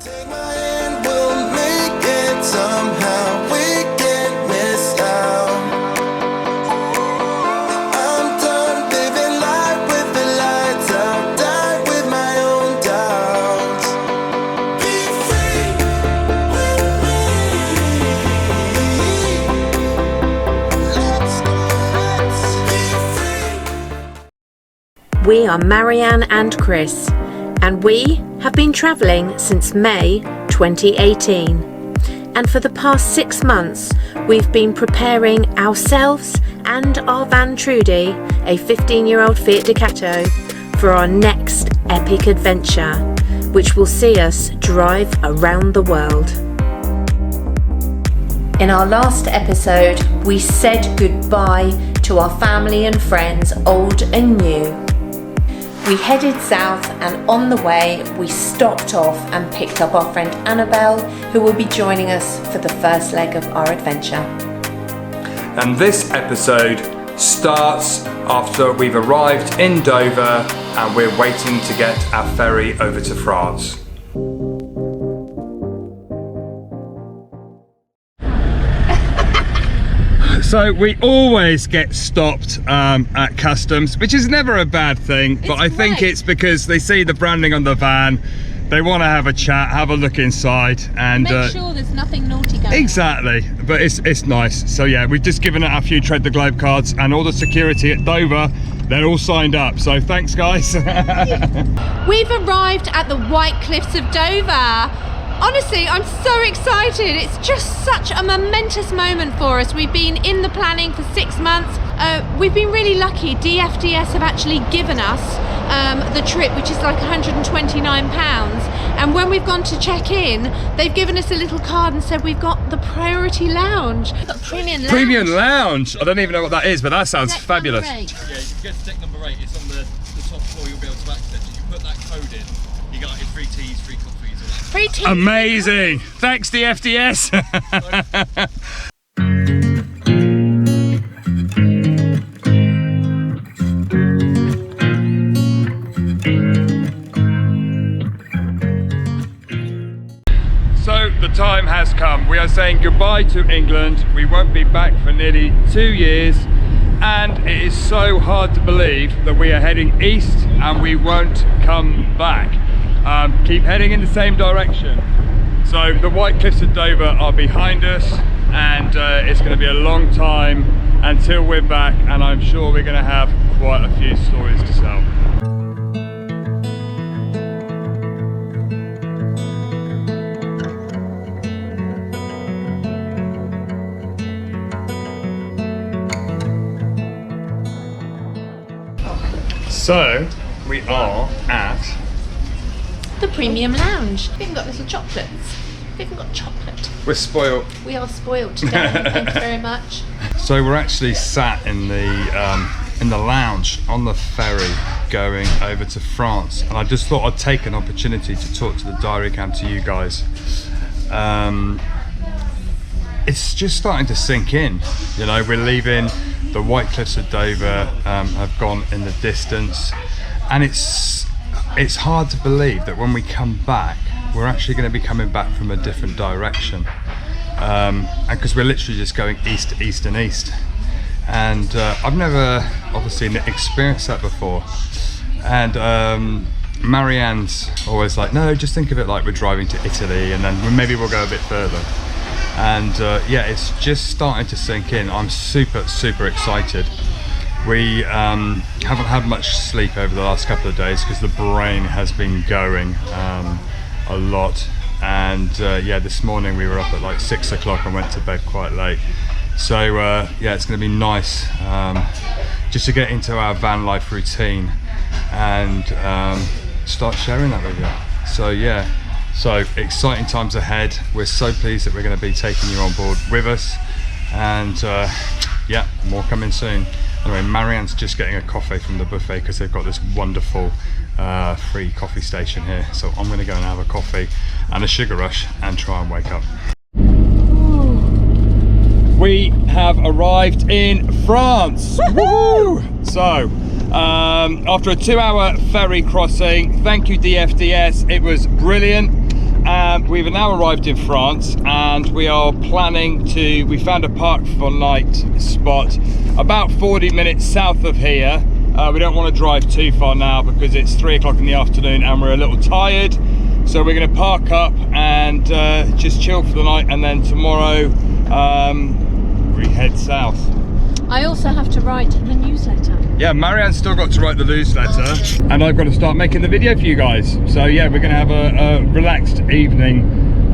Take my hand, we'll make it somehow. We can't miss out. I'm done living life with the lights out. Die with my own doubts. Be free with me. Let's be free. We are Marianne and Chris, and we have been travelling since May 2018. And for the past 6 months, we've been preparing ourselves and our van Trudy, a 15-year-old Fiat Ducato, for our next epic adventure, which will see us drive around the world. In our last episode, we said goodbye to our family and friends, old and new. We headed south, and on the way we stopped off and picked up our friend Annabelle, who will be joining us for the first leg of our adventure. And this episode starts after we've arrived in Dover and we're waiting to get our ferry over to France. So we always get stopped at customs, which is never a bad thing, but I think it's because they see the branding on the van, they want to have a chat, have a look inside, and make sure there's nothing naughty going on. Exactly, but it's nice. So yeah, we've just given out a few Tread the Globe cards, and all the security at Dover, they're all signed up, so thanks guys. We've arrived at the White Cliffs of Dover. Honestly, I'm so excited. It's just such a momentous moment for us. We've been in the planning for 6 months. We've been really lucky. DFDS have actually given us the trip, which is like £129. And when we've gone to check in, they've given us a little card and said we've got the priority lounge. We've got premium lounge. Premium lounge? I don't even know what that is, but that sounds fabulous. Yeah, you can get to deck number 8. It's on the top floor. You'll be able to access it. You put that code in, you got your free teas, free coffees. Free teas. Amazing! Thanks DFDS! So the time has come. We are saying goodbye to England. We won't be back for nearly 2 years, and it is so hard to believe that we are heading east and we won't come back. Keep heading in the same direction. So the White Cliffs of Dover are behind us, and it's going to be a long time until we're back, and I'm sure we're going to have quite a few stories to tell. So we are at The premium lounge. We've even got little chocolates. We've even got chocolate. We're spoiled. We are spoiled today. Thank you very much. So we're actually sat in the lounge on the ferry going over to France, and I just thought I'd take an opportunity to talk to the diary cam to you guys. It's just starting to sink in. You know, we're leaving. The White Cliffs of Dover have gone in the distance, and it's hard to believe that when we come back, we're actually going to be coming back from a different direction, and because we're literally just going east, east and east, and I've never obviously experienced that before, and Marianne's always like, no, just think of it like we're driving to Italy, and then maybe we'll go a bit further. And yeah, it's just starting to sink in. I'm super excited. We haven't had much sleep over the last couple of days because the brain has been going a lot, and yeah, this morning we were up at like 6 o'clock and went to bed quite late. So yeah, it's going to be nice just to get into our van life routine and start sharing that with you. So yeah, so exciting times ahead. We're so pleased that we're going to be taking you on board with us, and yeah, more coming soon. Anyway, Marianne's just getting a coffee from the buffet because they've got this wonderful free coffee station here. So I'm going to go and have a coffee and a sugar rush and try and wake up. We have arrived in France. Woo! So after a 2-hour ferry crossing, thank you DFDS, it was brilliant. we've now arrived in France, and we are planning to, we found a park for night spot about 40 minutes south of here. We don't want to drive too far now because it's 3 o'clock in the afternoon and we're a little tired. So we're going to park up and just chill for the night, and then tomorrow we head south. I also have to write the newsletter. Yeah, Marianne's still got to write the newsletter, and I've got to start making the video for you guys. So yeah, we're going to have a relaxed evening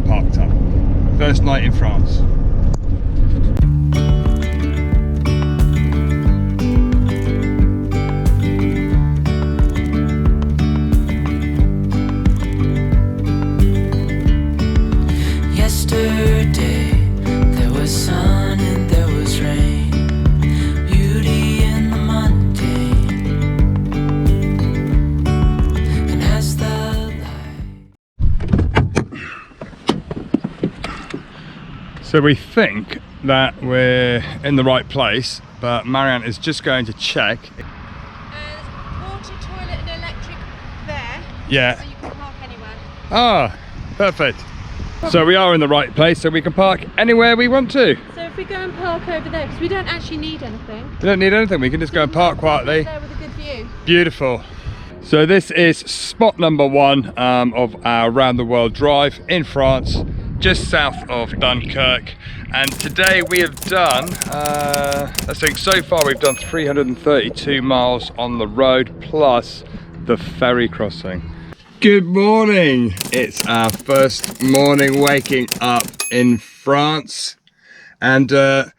parked up. First night in France. Yesterday there was sun and there was rain, beauty in the mundane, and as the light. So we think that we're in the right place, but Marianne is just going to check. Water, toilet and electric there. Yeah. So you can park anywhere. Ah, perfect. So we are in the right place, so we can park anywhere we want to. So if we go and park over there, because we don't actually need anything. We don't need anything, we can just go and park quietly. There with a good view. Beautiful. So this is spot number 1 of our round the world drive in France, just south of Dunkirk. And today we have done, I think so far we've done 332 miles on the road, plus the ferry crossing. Good morning. It's our first morning waking up in France, and the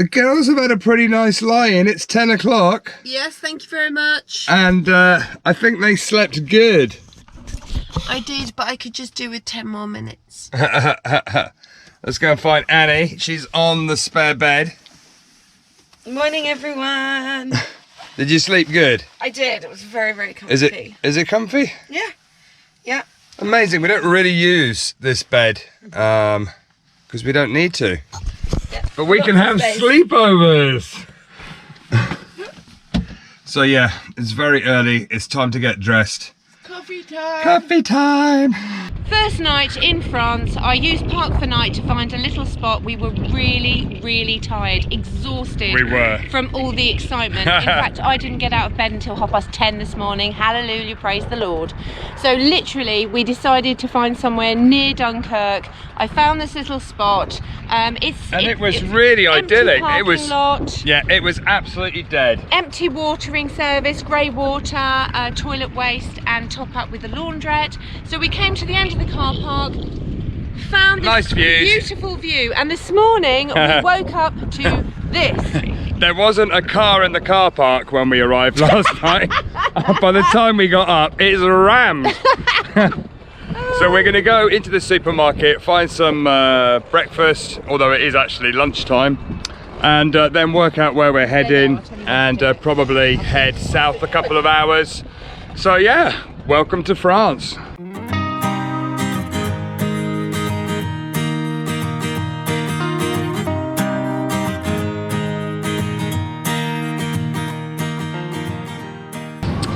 girls have had a pretty nice lie-in. It's 10 o'clock. Yes, thank you very much. And I think they slept good. I did, but I could just do with 10 more minutes. Let's go and find Annie. She's on the spare bed. Morning, everyone. Did you sleep good? I did. It was very, very comfy. Is it comfy? Yeah. Yeah. Amazing. We don't really use this bed because we don't need to. Yeah. But we can have space. sleepovers. So yeah, it's very early. It's time to get dressed. Coffee time. Coffee time. First night in France, I used Park for Night to find a little spot. We were really, really tired, exhausted. We were. From all the excitement. In fact, I didn't get out of bed until 10:30 this morning. Hallelujah, praise the Lord. So literally, we decided to find somewhere near Dunkirk. I found this little spot. It was really idyllic. It was lot. Yeah, it was absolutely dead. Empty watering service, grey water, toilet waste, and top up with a laundrette. So we came to the end of the car park, found this Nice views. beautiful view, and this morning we woke up to this. There wasn't a car in the car park when we arrived last night. By the time we got up, it's rammed. So we're going to go into the supermarket, find some breakfast, although it is actually lunchtime, and then work out where we're heading, and probably head south a couple of hours. So yeah, welcome to France.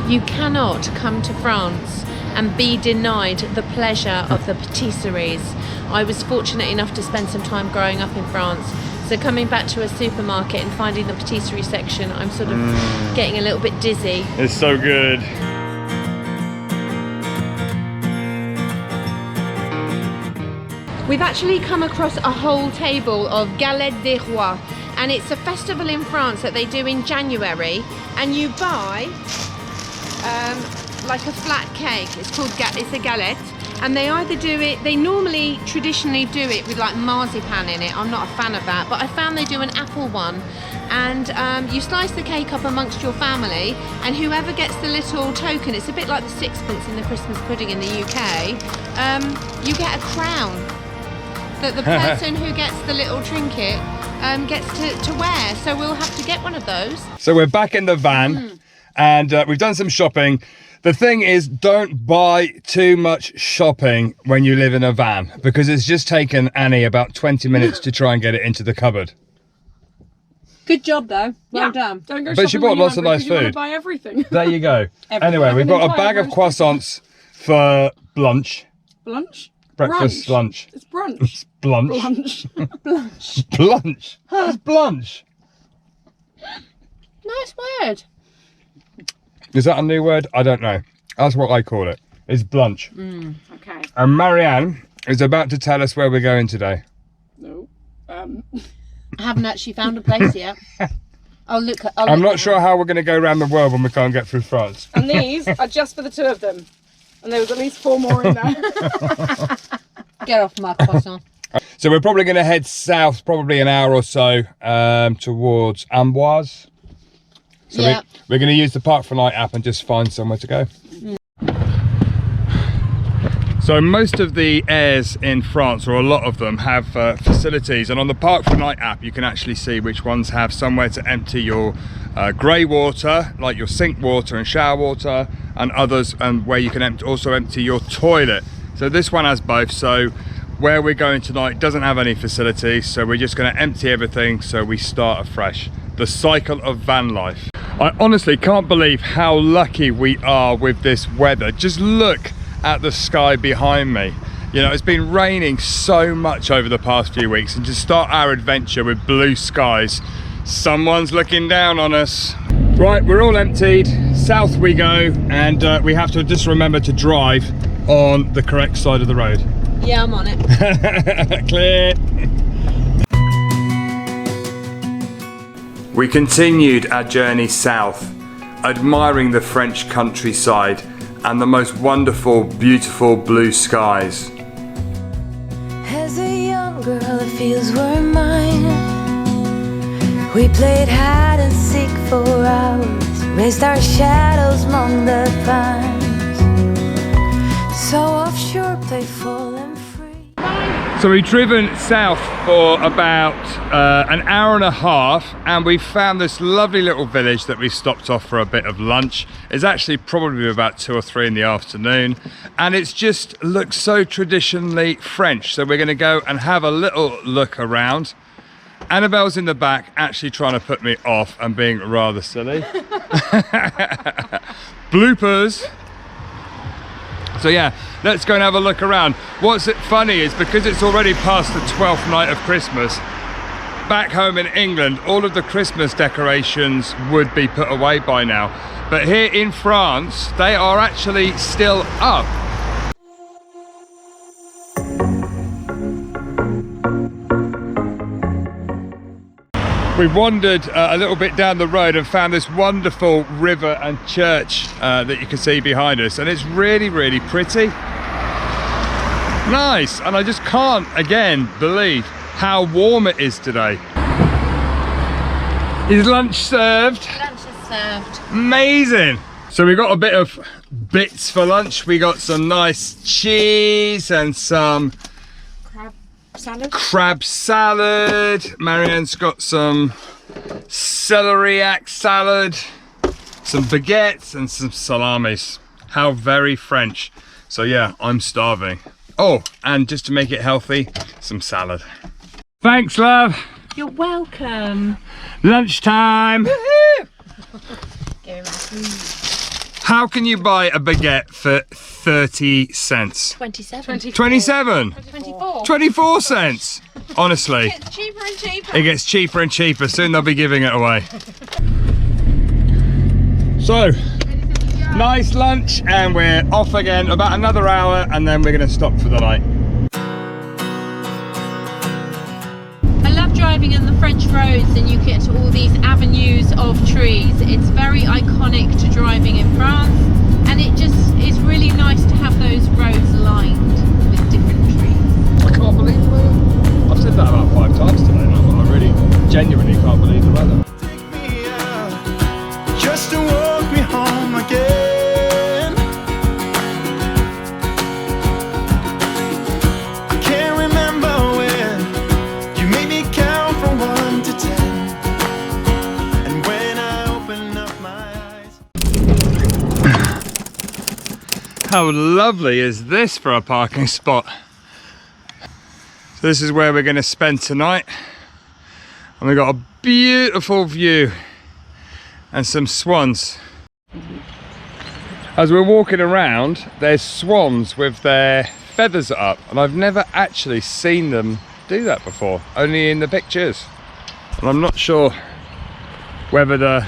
You cannot come to France and be denied the pleasure of the patisseries. I was fortunate enough to spend some time growing up in France, so coming back to a supermarket and finding the patisserie section, I'm sort of getting a little bit dizzy. It's so good. We've actually come across a whole table of Galette des Rois, and it's a festival in France that they do in January, and you buy like a flat cake. It's a galette, and they either do it, they normally traditionally do it with like marzipan in it. I'm not a fan of that, but I found they do an apple one, and you slice the cake up amongst your family, and whoever gets the little token, it's a bit like the sixpence in the Christmas pudding in the UK, you get a crown that the person who gets the little trinket gets to wear. So we'll have to get one of those. So we're back in the van, and we've done some shopping. The thing is, don't buy too much shopping when you live in a van, because it's just taken Annie about 20 minutes to try and get it into the cupboard. Good job though. Well done. Don't go But she shopping bought when you're lots of hungry nice 'cause you wanna food. buy everything. There you go. Everything. Anyway, we've got a Entire bag of roast croissants for lunch. Lunch? Breakfast, Brunch. lunch. It's brunch. It's blunch. Lunch. Blunch. Blunch. It's blunch. Nice word. Is that a new word? I don't know. That's what I call it. It's blunch. Okay. And Marianne is about to tell us where we're going today. No. I haven't actually found a place yet. I'm not sure how we're going to go around the world when we can't get through France. And these are just for the two of them. And there was at least 4 more in there. Get off my croissant. So we're probably going to head south, probably an hour or so, towards Amboise. So Yeah. we're going to use the Park for Night app and just find somewhere to go. So most of the airs in France, or a lot of them, have facilities, and on the Park for Night app you can actually see which ones have somewhere to empty your grey water, like your sink water and shower water, and others, and where you can also empty your toilet. So this one has both. So where we're going tonight doesn't have any facilities, so we're just going to empty everything so we start afresh. The cycle of van life. I honestly can't believe how lucky we are with this weather. Just look at the sky behind me. You know, it's been raining so much over the past few weeks, and to start our adventure with blue skies, someone's looking down on us. Right, we're all emptied, south we go, and we have to just remember to drive on the correct side of the road. Yeah, I'm on it. Clear. We continued our journey south, admiring the French countryside and the most wonderful, beautiful blue skies. As a young girl, the fields were mine. We played hide and seek for hours, raised our shadows among the pines. So offshore, playful and free. So we've driven south for about an hour and a half, and we found this lovely little village that we stopped off for a bit of lunch. It's actually probably about 2 or 3 in the afternoon, and it's just looks so traditionally French. So we're going to go and have a little look around. Annabelle's in the back actually trying to put me off and being rather silly. Bloopers. So yeah, let's go and have a look around. What's funny is, because it's already past the 12th night of Christmas, back home in England, all of the Christmas decorations would be put away by now. But here in France, they are actually still up. We've wandered a little bit down the road and found this wonderful river and church that you can see behind us, and it's really, really pretty. Nice, and I just can't, again, believe how warm it is today. Is lunch served? Lunch is served. Amazing. So we got a bit of bits for lunch. We got some nice cheese and some crab salad. Marianne's got some celeriac salad, some baguettes and some salamis. How very French. So yeah, I'm starving. Oh, and just to make it healthy, some salad. Thanks, love. You're welcome. Lunchtime. How can you buy a baguette for 30 cents? 27. 27? 24. 24 cents. Honestly, It's cheaper and cheaper. it gets cheaper and cheaper. Soon they'll be giving it away. So, nice lunch, and we're off again about another hour, and then we're going to stop for the night. I love driving in the French roads, and you get all these avenues of trees. It's very iconic to driving in France, and it just is really nice to have those roads lined with different trees. I can't believe the weather. I've said that about 5 times today now, but I really genuinely can't believe the weather. Take me out, just to walk me home again. I can't remember when you made me count from 1 to 10, and when I open up my eyes. How lovely is this for a parking spot? So this is where we're going to spend tonight, and we've got a beautiful view and some swans. As we're walking around, there's swans with their feathers up, and I've never actually seen them do that before, only in the pictures. And I'm not sure whether the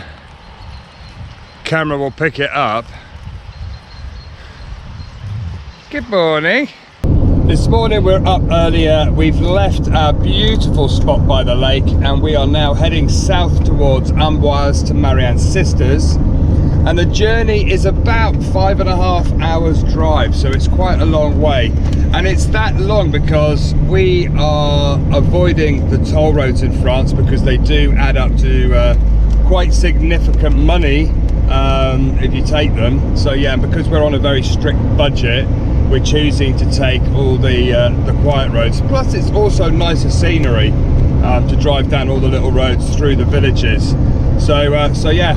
camera will pick it up. Good morning. This morning we're up earlier. We've left our beautiful spot by the lake and we are now heading south towards Amboise to Marianne's sisters. And the journey is about 5.5 hours drive, so it's quite a long way. And it's that long because we are avoiding the toll roads in France because they do add up to quite significant money if you take them. So yeah, because we're on a very strict budget, we're choosing to take all the quiet roads. Plus it's also nicer scenery to drive down all the little roads through the villages. So yeah,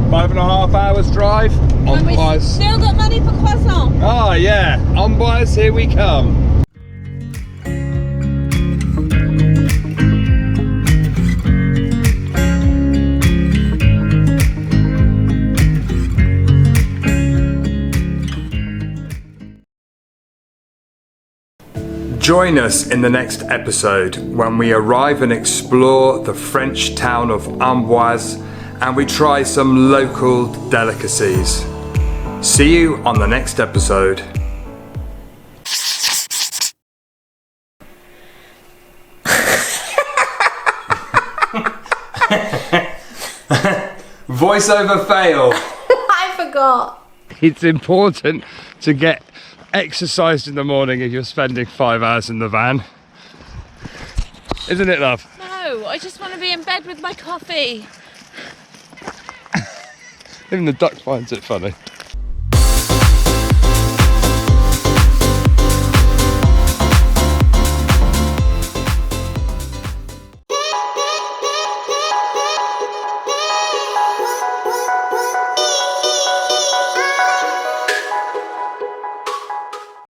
5.5 hours drive. Amboise. Still got money for croissant. Oh yeah, Amboise, here we come. Join us in the next episode when we arrive and explore the French town of Amboise and we try some local delicacies. See you on the next episode. Voiceover fail. I forgot. It's important to get exercised in the morning if you're spending 5 hours in the van. Isn't it, love? No, I just want to be in bed with my coffee. Even the duck finds it funny.